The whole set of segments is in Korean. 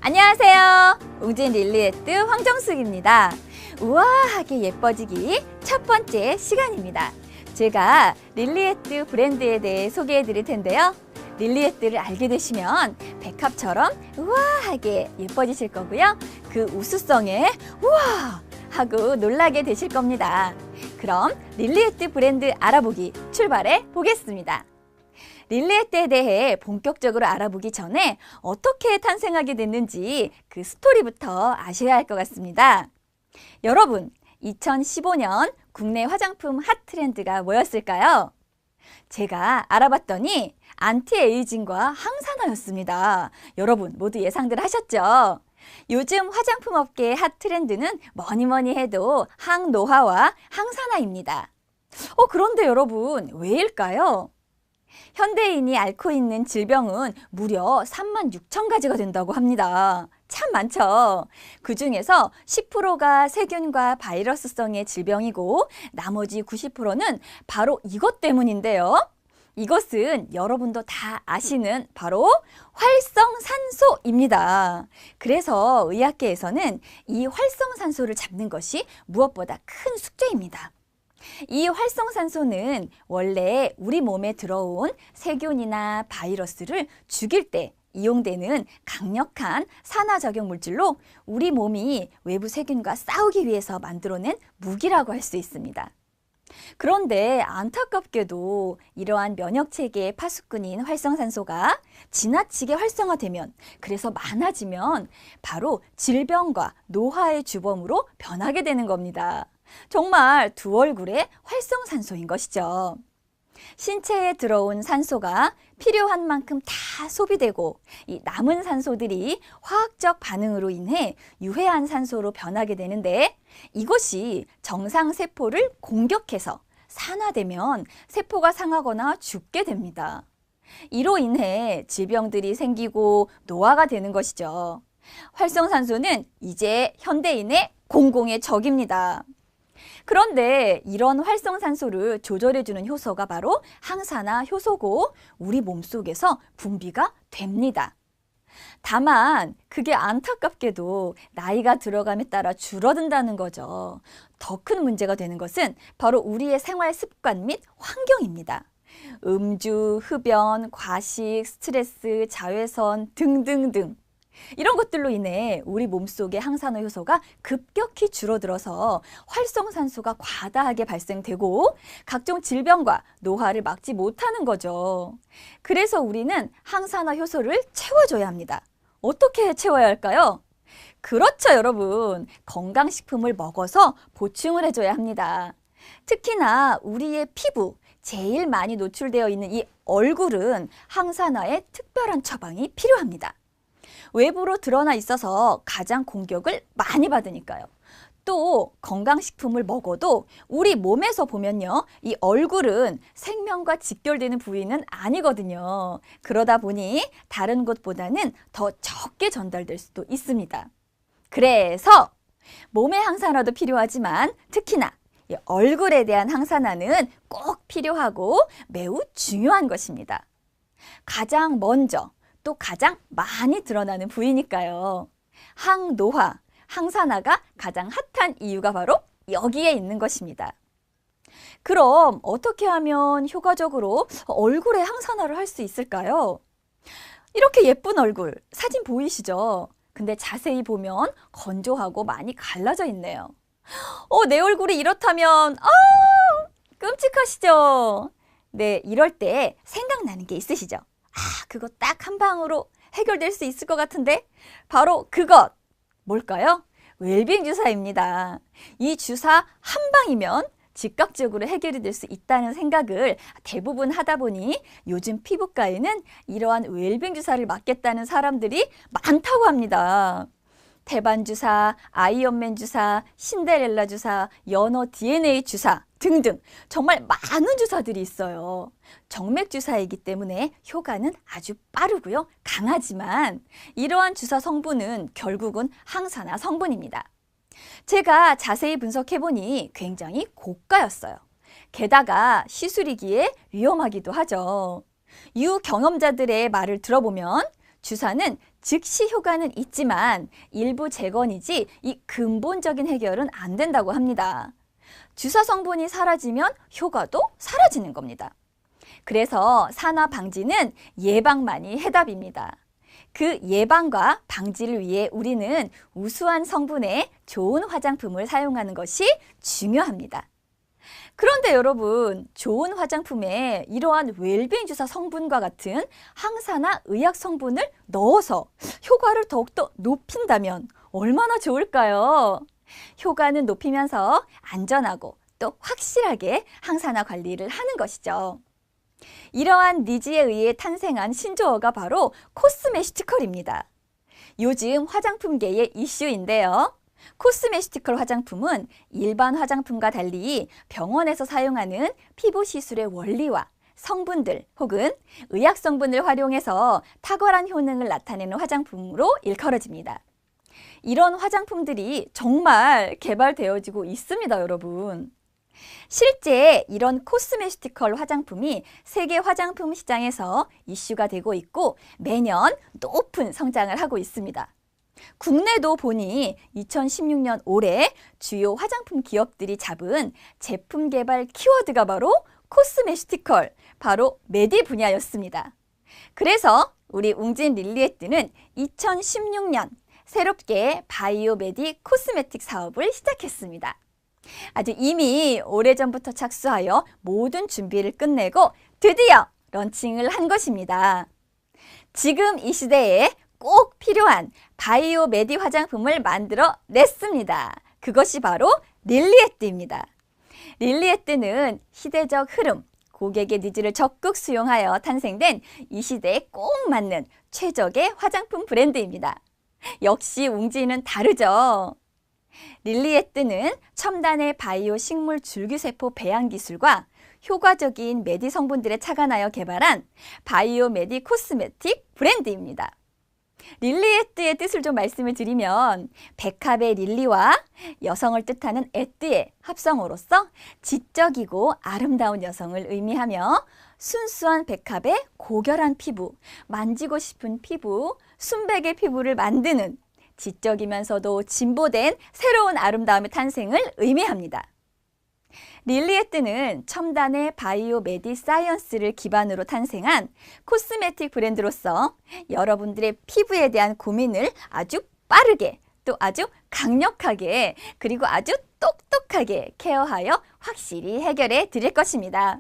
안녕하세요. 웅진 릴리에뜨 황정숙입니다. 우아하게 예뻐지기 첫 번째 시간입니다. 제가 릴리에뜨 브랜드에 대해 소개해 드릴 텐데요. 릴리에뜨를 알게 되시면 백합처럼 우아하게 예뻐지실 거고요. 그 우수성에 우와 하고 놀라게 되실 겁니다. 그럼 릴리에뜨 브랜드 알아보기 출발해 보겠습니다. 릴리에뜨에 대해 본격적으로 알아보기 전에 어떻게 탄생하게 됐는지 그 스토리부터 아셔야 할 것 같습니다. 여러분, 2015년 국내 화장품 핫 트렌드가 뭐였을까요? 제가 알아봤더니 안티에이징과 항산화였습니다. 여러분 모두 예상들 하셨죠? 요즘 화장품 업계의 핫 트렌드는 뭐니 해도 항노화와 항산화입니다. 그런데 여러분 왜일까요? 현대인이 앓고 있는 질병은 무려 36,000가지가 된다고 합니다. 참 많죠? 그 중에서 10%가 세균과 바이러스성의 질병이고 나머지 90%는 바로 이것 때문인데요. 이것은 여러분도 다 아시는 바로 활성산소입니다. 그래서 의학계에서는 이 활성산소를 잡는 것이 무엇보다 큰 숙제입니다. 이 활성산소는 원래 우리 몸에 들어온 세균이나 바이러스를 죽일 때 이용되는 강력한 산화작용 물질로 우리 몸이 외부 세균과 싸우기 위해서 만들어낸 무기라고 할 수 있습니다. 그런데 안타깝게도 이러한 면역체계의 파수꾼인 활성산소가 지나치게 활성화되면, 그래서 많아지면 바로 질병과 노화의 주범으로 변하게 되는 겁니다. 정말 두 얼굴의 활성산소인 것이죠. 신체에 들어온 산소가 필요한 만큼 다 소비되고 이 남은 산소들이 화학적 반응으로 인해 유해한 산소로 변하게 되는데, 이것이 정상 세포를 공격해서 산화되면 세포가 상하거나 죽게 됩니다. 이로 인해 질병들이 생기고 노화가 되는 것이죠. 활성산소는 이제 현대인의 공공의 적입니다. 그런데 이런 활성산소를 조절해주는 효소가 바로 항산화 효소고 우리 몸속에서 분비가 됩니다. 다만 그게 안타깝게도 나이가 들어감에 따라 줄어든다는 거죠. 더 큰 문제가 되는 것은 바로 우리의 생활 습관 및 환경입니다. 음주, 흡연, 과식, 스트레스, 자외선 등등등. 이런 것들로 인해 우리 몸속의 항산화 효소가 급격히 줄어들어서 활성산소가 과다하게 발생되고 각종 질병과 노화를 막지 못하는 거죠. 그래서 우리는 항산화 효소를 채워줘야 합니다. 어떻게 채워야 할까요? 그렇죠, 여러분. 건강식품을 먹어서 보충을 해줘야 합니다. 특히나 우리의 피부, 제일 많이 노출되어 있는 이 얼굴은 항산화에 특별한 처방이 필요합니다. 외부로 드러나 있어서 가장 공격을 많이 받으니까요. 또 건강식품을 먹어도 우리 몸에서 보면요, 이 얼굴은 생명과 직결되는 부위는 아니거든요. 그러다 보니 다른 곳보다는 더 적게 전달될 수도 있습니다. 그래서 몸의 항산화도 필요하지만 특히나 이 얼굴에 대한 항산화는 꼭 필요하고 매우 중요한 것입니다. 가장 먼저 또 가장 많이 드러나는 부위니까요. 항노화, 항산화가 가장 핫한 이유가 바로 여기에 있는 것입니다. 그럼 어떻게 하면 효과적으로 얼굴에 항산화를 할 수 있을까요? 이렇게 예쁜 얼굴, 사진 보이시죠? 근데 자세히 보면 건조하고 많이 갈라져 있네요. 내 얼굴이 이렇다면 끔찍하시죠? 네, 이럴 때 생각나는 게 있으시죠? 그거 딱 한 방으로 해결될 수 있을 것 같은데 바로 그것 뭘까요? 웰빙 주사입니다. 이 주사 한 방이면 즉각적으로 해결이 될 수 있다는 생각을 대부분 하다 보니 요즘 피부과에는 이러한 웰빙 주사를 맞겠다는 사람들이 많다고 합니다. 태반 주사, 아이언맨 주사, 신데렐라 주사, 연어 DNA 주사 등등 정말 많은 주사들이 있어요. 정맥 주사이기 때문에 효과는 아주 빠르고요, 강하지만 이러한 주사 성분은 결국은 항산화 성분입니다. 제가 자세히 분석해보니 굉장히 고가였어요. 게다가 시술이기에 위험하기도 하죠. 유경험자들의 말을 들어보면 주사는 즉시 효과는 있지만 일부 재건이지 이 근본적인 해결은 안 된다고 합니다. 주사 성분이 사라지면 효과도 사라지는 겁니다. 그래서 산화 방지는 예방만이 해답입니다. 그 예방과 방지를 위해 우리는 우수한 성분의 좋은 화장품을 사용하는 것이 중요합니다. 그런데 여러분, 좋은 화장품에 이러한 웰빙 주사 성분과 같은 항산화 의약 성분을 넣어서 효과를 더욱더 높인다면 얼마나 좋을까요? 효과는 높이면서 안전하고 또 확실하게 항산화 관리를 하는 것이죠. 이러한 니즈에 의해 탄생한 신조어가 바로 코스메시티컬입니다. 요즘 화장품계의 이슈인데요. 코스메시티컬 화장품은 일반 화장품과 달리 병원에서 사용하는 피부 시술의 원리와 성분들 혹은 의약 성분을 활용해서 탁월한 효능을 나타내는 화장품으로 일컬어집니다. 이런 화장품들이 정말 개발되어지고 있습니다, 여러분. 실제 이런 코스메시티컬 화장품이 세계 화장품 시장에서 이슈가 되고 있고 매년 높은 성장을 하고 있습니다. 국내도 보니 2016년 올해 주요 화장품 기업들이 잡은 제품 개발 키워드가 바로 코스메시티컬, 바로 메디 분야였습니다. 그래서 우리 웅진 릴리에뜨는 2016년 새롭게 바이오 메디 코스메틱 사업을 시작했습니다. 아주 이미 오래전부터 착수하여 모든 준비를 끝내고 드디어 런칭을 한 것입니다. 지금 이 시대에 꼭 필요한 바이오 메디 화장품을 만들어 냈습니다. 그것이 바로 릴리에뜨입니다. 릴리에뜨는 시대적 흐름, 고객의 니즈를 적극 수용하여 탄생된 이 시대에 꼭 맞는 최적의 화장품 브랜드입니다. 역시 웅진은 다르죠. 릴리에뜨는 첨단의 바이오 식물 줄기세포 배양 기술과 효과적인 메디 성분들에 착안하여 개발한 바이오 메디 코스메틱 브랜드입니다. 릴리에뜨의 뜻을 좀 말씀을 드리면 백합의 릴리와 여성을 뜻하는 에뜨의 합성어로서 지적이고 아름다운 여성을 의미하며 순수한 백합의 고결한 피부, 만지고 싶은 피부, 순백의 피부를 만드는 지적이면서도 진보된 새로운 아름다움의 탄생을 의미합니다. 릴리에뜨는 첨단의 바이오 메디 사이언스를 기반으로 탄생한 코스메틱 브랜드로서 여러분들의 피부에 대한 고민을 아주 빠르게 또 아주 강력하게 그리고 아주 똑똑하게 케어하여 확실히 해결해 드릴 것입니다.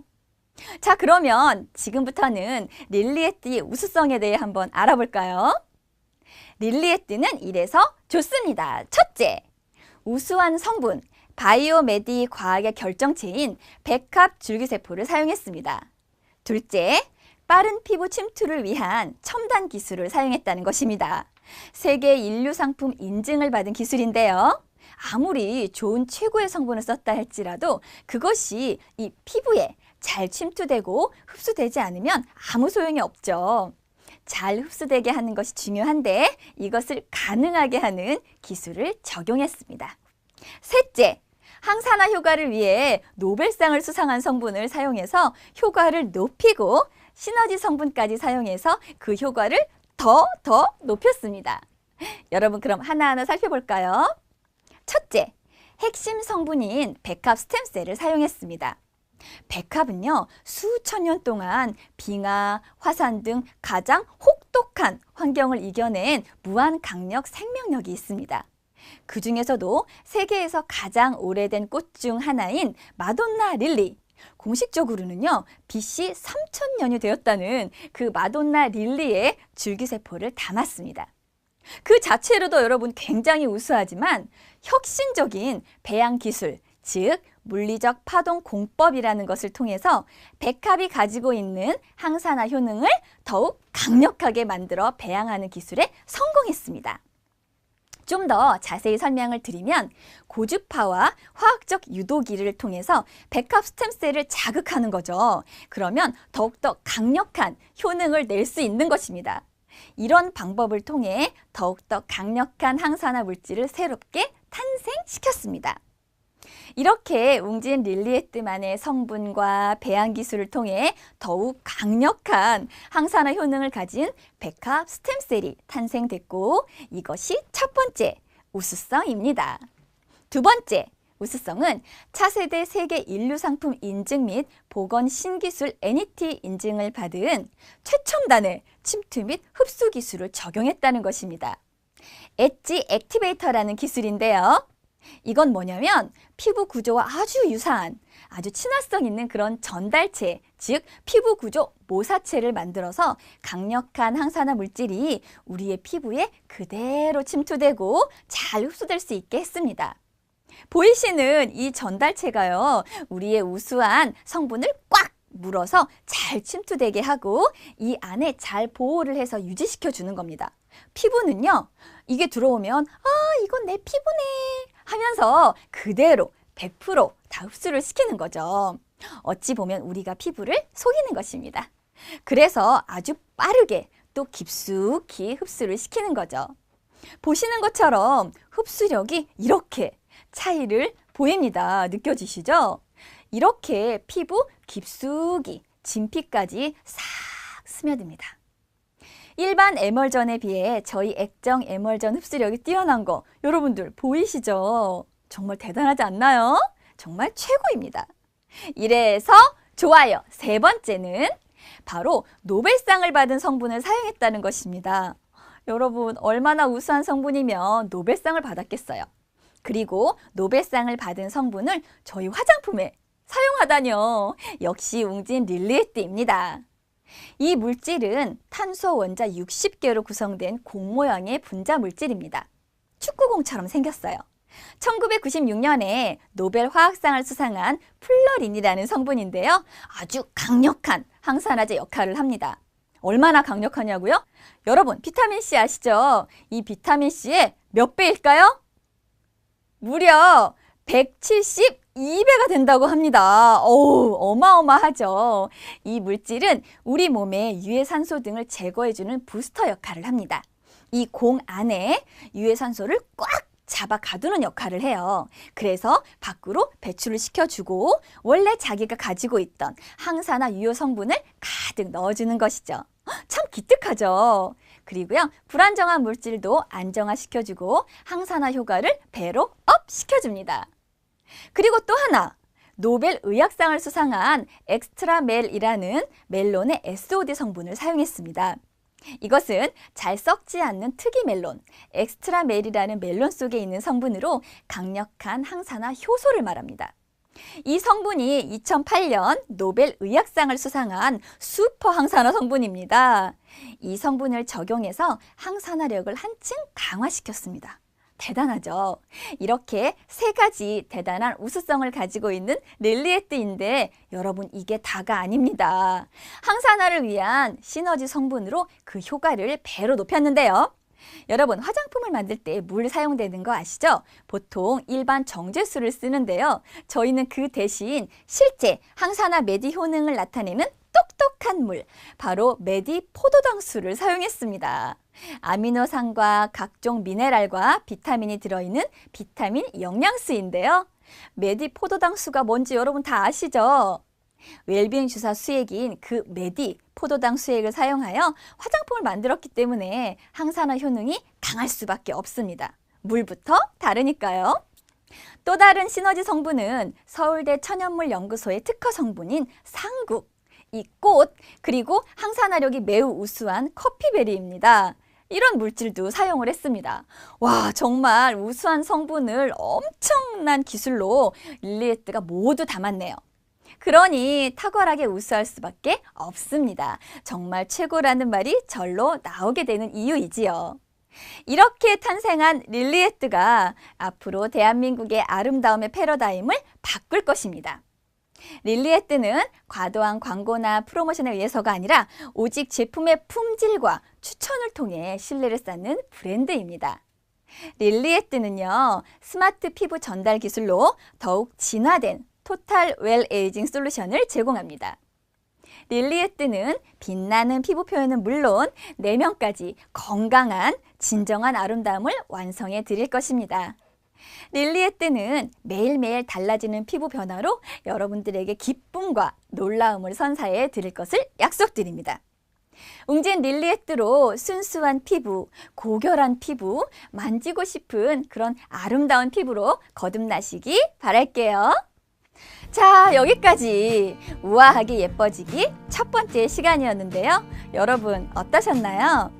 자, 그러면 지금부터는 릴리에뜨의 우수성에 대해 한번 알아볼까요? 릴리에뜨는 이래서 좋습니다. 첫째, 우수한 성분, 바이오 메디 과학의 결정체인 백합 줄기세포를 사용했습니다. 둘째, 빠른 피부 침투를 위한 첨단 기술을 사용했다는 것입니다. 세계 인류 상품 인증을 받은 기술인데요. 아무리 좋은 최고의 성분을 썼다 할지라도 그것이 이 피부에 잘 침투되고 흡수되지 않으면 아무 소용이 없죠. 잘 흡수되게 하는 것이 중요한데 이것을 가능하게 하는 기술을 적용했습니다. 셋째, 항산화 효과를 위해 노벨상을 수상한 성분을 사용해서 효과를 높이고 시너지 성분까지 사용해서 그 효과를 더 높였습니다. 여러분 그럼 하나하나 살펴볼까요? 첫째, 핵심 성분인 백합 스템셀을 사용했습니다. 백합은요, 수천 년 동안 빙하, 화산 등 가장 혹독한 환경을 이겨낸 무한 강력 생명력이 있습니다. 그 중에서도 세계에서 가장 오래된 꽃 중 하나인 마돈나 릴리, 공식적으로는요, BC 3000년이 되었다는 그 마돈나 릴리의 줄기세포를 담았습니다. 그 자체로도 여러분 굉장히 우수하지만 혁신적인 배양 기술, 즉 물리적 파동 공법이라는 것을 통해서 백합이 가지고 있는 항산화 효능을 더욱 강력하게 만들어 배양하는 기술에 성공했습니다. 좀 더 자세히 설명을 드리면 고주파와 화학적 유도기를 통해서 백합 스템셀을 자극하는 거죠. 그러면 더욱더 강력한 효능을 낼 수 있는 것입니다. 이런 방법을 통해 더욱더 강력한 항산화 물질을 새롭게 탄생시켰습니다. 이렇게 웅진 릴리에뜨만의 성분과 배양 기술을 통해 더욱 강력한 항산화 효능을 가진 백합 스템셀이 탄생됐고, 이것이 첫 번째 우수성입니다. 두 번째 우수성은 차세대 세계 인류 상품 인증 및 보건 신기술 NET 인증을 받은 최첨단의 침투 및 흡수 기술을 적용했다는 것입니다. 엣지 액티베이터라는 기술인데요. 이건 뭐냐면 피부 구조와 아주 유사한, 아주 친화성 있는 그런 전달체, 즉 피부 구조 모사체를 만들어서 강력한 항산화 물질이 우리의 피부에 그대로 침투되고 잘 흡수될 수 있게 했습니다. 보이시는 이 전달체가요, 우리의 우수한 성분을 꽉 물어서 잘 침투되게 하고 이 안에 잘 보호를 해서 유지시켜 주는 겁니다. 피부는요, 이게 들어오면 이건 내 피부네 하면서 그대로 100% 흡수를 시키는 거죠. 어찌 보면 우리가 피부를 속이는 것입니다. 그래서 아주 빠르게 또 깊숙이 흡수를 시키는 거죠. 보시는 것처럼 흡수력이 이렇게 차이를 보입니다. 느껴지시죠? 이렇게 피부 깊숙이 진피까지 싹 스며듭니다. 일반 에멀전에 비해 저희 액정 에멀전 흡수력이 뛰어난 거 여러분들 보이시죠? 정말 대단하지 않나요? 정말 최고입니다. 이래서 좋아요. 세 번째는 바로 노벨상을 받은 성분을 사용했다는 것입니다. 여러분, 얼마나 우수한 성분이면 노벨상을 받았겠어요? 그리고 노벨상을 받은 성분을 저희 화장품에 사용하다뇨. 역시 웅진 릴리에뜨입니다. 이 물질은 탄소 원자 60개로 구성된 공 모양의 분자 물질입니다. 축구공처럼 생겼어요. 1996년에 노벨 화학상을 수상한 플러린이라는 성분인데요. 아주 강력한 항산화제 역할을 합니다. 얼마나 강력하냐고요? 여러분, 비타민C 아시죠? 이 비타민C의 몇 배일까요? 무려 172배가 된다고 합니다. 어마어마하죠. 이 물질은 우리 몸에 유해산소 등을 제거해주는 부스터 역할을 합니다. 이 공 안에 유해산소를 꽉 잡아 가두는 역할을 해요. 그래서 밖으로 배출을 시켜주고 원래 자기가 가지고 있던 항산화 유효 성분을 가득 넣어주는 것이죠. 참 기특하죠. 그리고요, 불안정한 물질도 안정화시켜주고 항산화 효과를 배로 업 시켜줍니다. 그리고 또 하나, 노벨 의학상을 수상한 엑스트라멜이라는 멜론의 SOD 성분을 사용했습니다. 이것은 잘 썩지 않는 특이 멜론, 엑스트라멜이라는 멜론 속에 있는 성분으로 강력한 항산화 효소를 말합니다. 이 성분이 2008년 노벨 의학상을 수상한 슈퍼 항산화 성분입니다. 이 성분을 적용해서 항산화력을 한층 강화시켰습니다. 대단하죠? 이렇게 세 가지 대단한 우수성을 가지고 있는 릴리에뜨인데 여러분, 이게 다가 아닙니다. 항산화를 위한 시너지 성분으로 그 효과를 배로 높였는데요. 여러분, 화장품을 만들 때 물 사용되는 거 아시죠? 보통 일반 정제수를 쓰는데요. 저희는 그 대신 실제 항산화 매디 효능을 나타내는 똑똑한 물, 바로 매디 포도당수를 사용했습니다. 아미노산과 각종 미네랄과 비타민이 들어있는 비타민 영양수인데요. 매디 포도당수가 뭔지 여러분 다 아시죠? 웰빙 주사 수액인 그 매디 포도당 수액을 사용하여 화장품을 만들었기 때문에 항산화 효능이 강할 수밖에 없습니다. 물부터 다르니까요. 또 다른 시너지 성분은 서울대 천연물연구소의 특허 성분인 상국, 이 꽃, 그리고 항산화력이 매우 우수한 커피베리입니다. 이런 물질도 사용을 했습니다. 와, 정말 우수한 성분을 엄청난 기술로 릴리에뜨가 모두 담았네요. 그러니 탁월하게 우수할 수밖에 없습니다. 정말 최고라는 말이 절로 나오게 되는 이유이지요. 이렇게 탄생한 릴리에뜨가 앞으로 대한민국의 아름다움의 패러다임을 바꿀 것입니다. 릴리에뜨는 과도한 광고나 프로모션에 의해서가 아니라 오직 제품의 품질과 추천을 통해 신뢰를 쌓는 브랜드입니다. 릴리에뜨는요, 스마트 피부 전달 기술로 더욱 진화된 토탈 웰 에이징 솔루션을 제공합니다. 릴리에뜨는 빛나는 피부 표현은 물론 내면까지 건강한 진정한 아름다움을 완성해 드릴 것입니다. 릴리에뜨는 매일매일 달라지는 피부 변화로 여러분들에게 기쁨과 놀라움을 선사해 드릴 것을 약속드립니다. 웅진 릴리에뜨로 순수한 피부, 고결한 피부, 만지고 싶은 그런 아름다운 피부로 거듭나시기 바랄게요. 자, 여기까지 우아하게 예뻐지기 첫 번째 시간이었는데요. 여러분 어떠셨나요?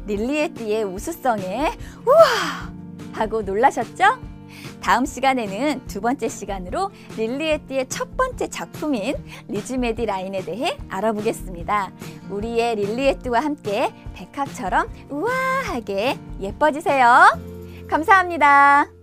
릴리에뜨의 우수성에 우와! 하고 놀라셨죠? 다음 시간에는 두 번째 시간으로 릴리에뜨의 첫 번째 작품인 리즈메디 라인에 대해 알아보겠습니다. 우리의 릴리에뜨와 함께 백합처럼 우아하게 예뻐지세요. 감사합니다.